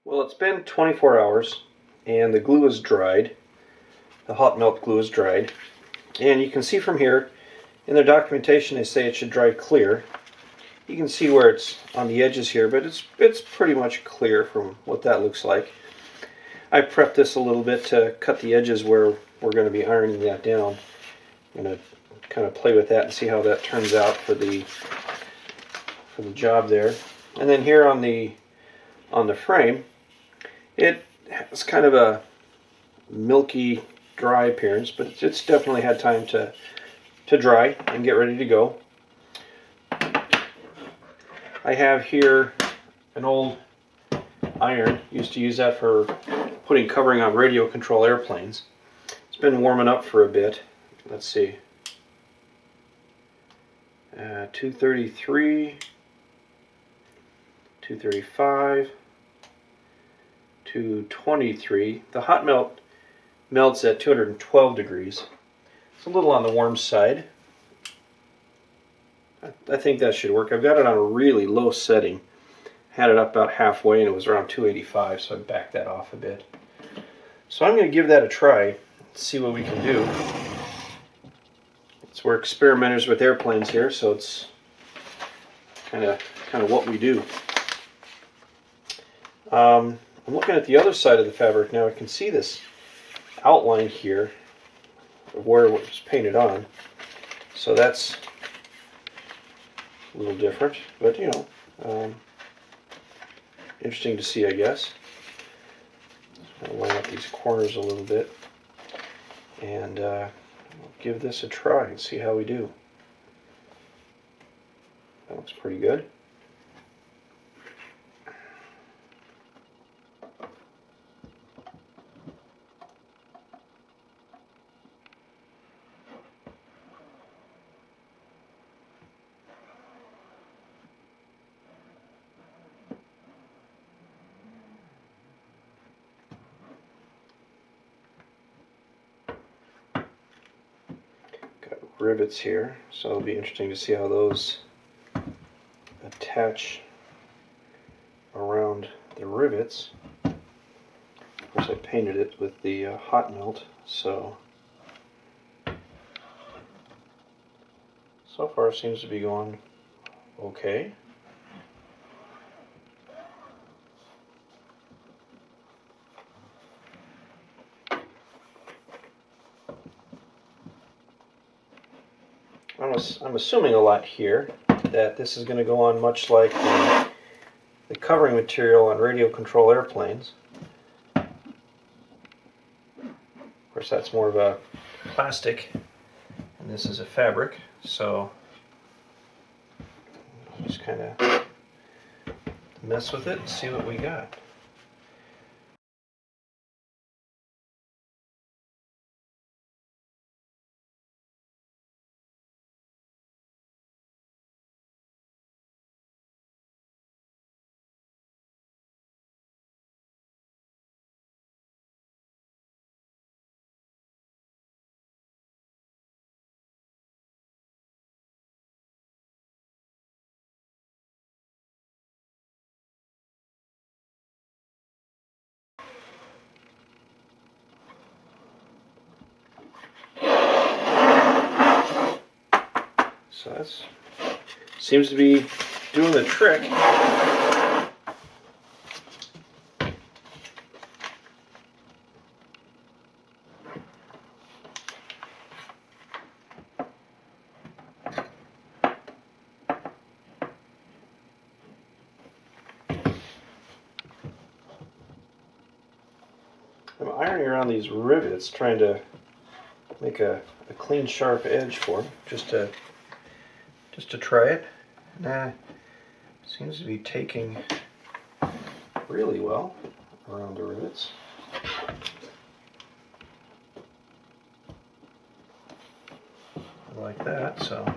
Well, it's been 24 hours and the glue is dried. The hot melt glue is dried. And you can see from here, in their documentation they say it should dry clear. You can see where it's on the edges here, but it's pretty much clear from what that looks like. I prepped this a little bit to cut the edges where we're going to be ironing that down. I'm going to kind of play with that and see how that turns out for the job there. And then here on the frame, it has kind of a milky, dry appearance, but it's definitely had time to dry and get ready to go. I have here an old iron. Used to use that for putting covering on radio control airplanes. It's been warming up for a bit. Let's see. 233, 235, 223. The hot melt melts at 212 degrees. It's a little on the warm side. I think that should work. I've got it on a really low setting. Had it up about halfway and it was around 285, so I backed that off a bit. So I'm going to give that a try, see what we can do. We're experimenters with airplanes here, so it's kind of what we do. I'm looking at the other side of the fabric now. I can see this outline here of where it was painted on. So that's a little different, but you know, interesting to see, I guess. I'll line up these corners a little bit and give this a try and see how we do. That looks pretty good. Rivets here, so it'll be interesting to see how those attach around the rivets. Of course, I painted it with the hot melt, so far it seems to be going okay. I'm assuming a lot here that this is going to go on much like the covering material on radio control airplanes. Of course, that's more of a plastic and this is a fabric, so I'll just kind of mess with it and see what we got. So that seems to be doing the trick. I'm ironing around these rivets, trying to make a clean, sharp edge for them, just to try it. Nah, seems to be taking really well around the rivets. Like that, so.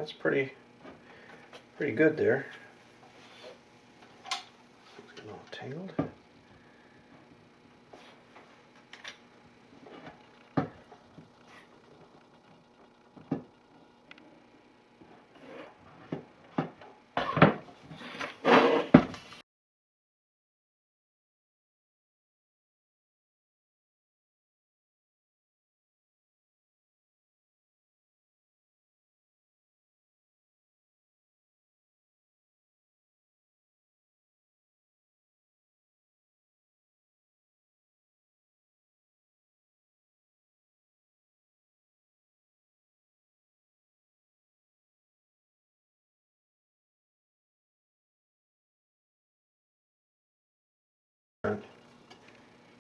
that's pretty good there. It's getting all tangled.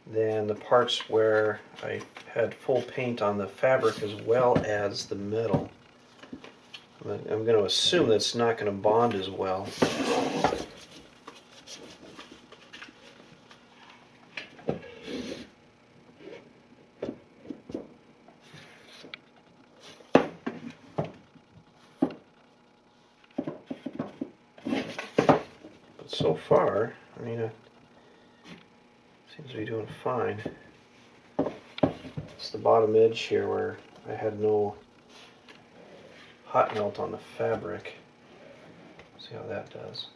Than the parts where I had full paint on the fabric as well as the metal. I'm going to assume that's not going to bond as well. But so far, I mean, it seems to be doing fine. It's the bottom edge here where I had no hot melt on the fabric. See how that does.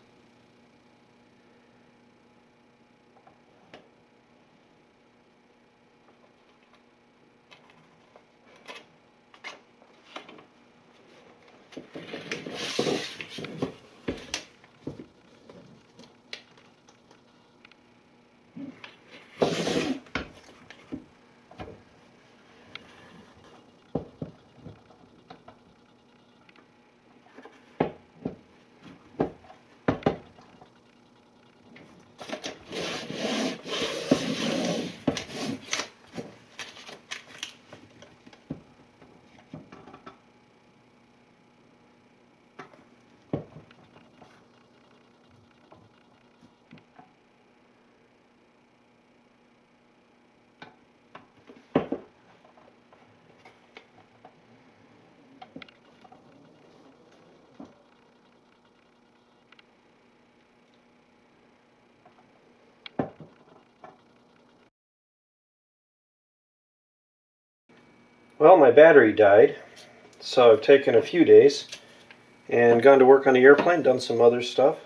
Well, my battery died, so I've taken a few days and gone to work on the airplane, done some other stuff.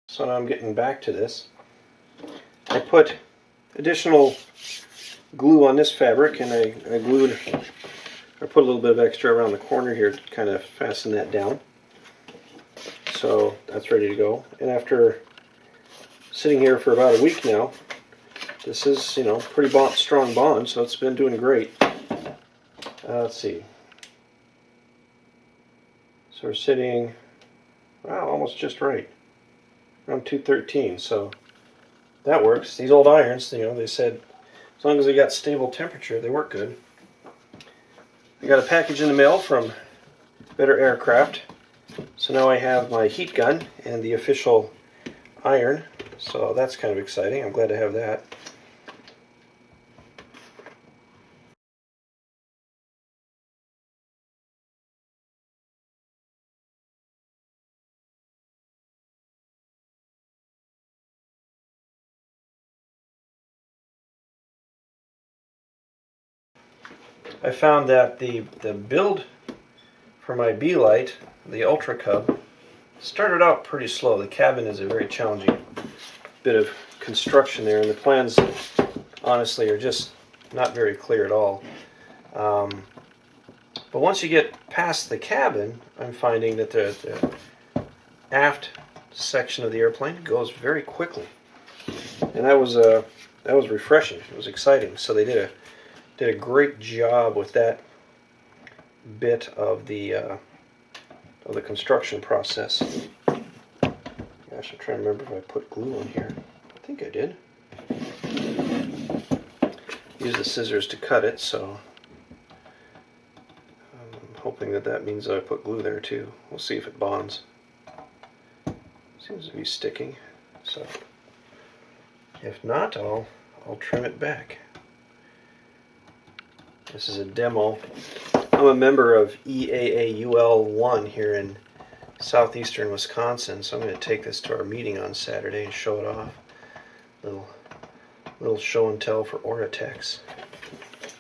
So now I'm getting back to this. I put additional glue on this fabric, and I put a little bit of extra around the corner here to kind of fasten that down. So that's ready to go. And after sitting here for about a week now, this is, pretty strong bond, so it's been doing great. Let's see. So we're sitting, wow, almost just right, around 213. So that works. These old irons, they said as long as they got stable temperature, they work good. I got a package in the mail from Better Aircraft. So now I have my heat gun and the official iron. So that's kind of exciting. I'm glad to have that. I found that the build for my B-Light, the Ultra Cub, started out pretty slow. The cabin is a very challenging bit of construction there, and the plans, honestly, are just not very clear at all. But once you get past the cabin, I'm finding that the aft section of the airplane goes very quickly, and that was refreshing. It was exciting. So they did a great job with that bit of the construction process. Gosh, I'm trying to remember if I put glue on here. I think I did. Use the scissors to cut it, so I'm hoping that means that I put glue there too. We'll see if it bonds. Seems to be sticking, so if not, I'll trim it back. This is a demo. I'm a member of EAAUL 1 here in southeastern Wisconsin, so I'm going to take this to our meeting on Saturday and show it off. Little show and tell for Oratex.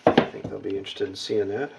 I think they'll be interested in seeing that.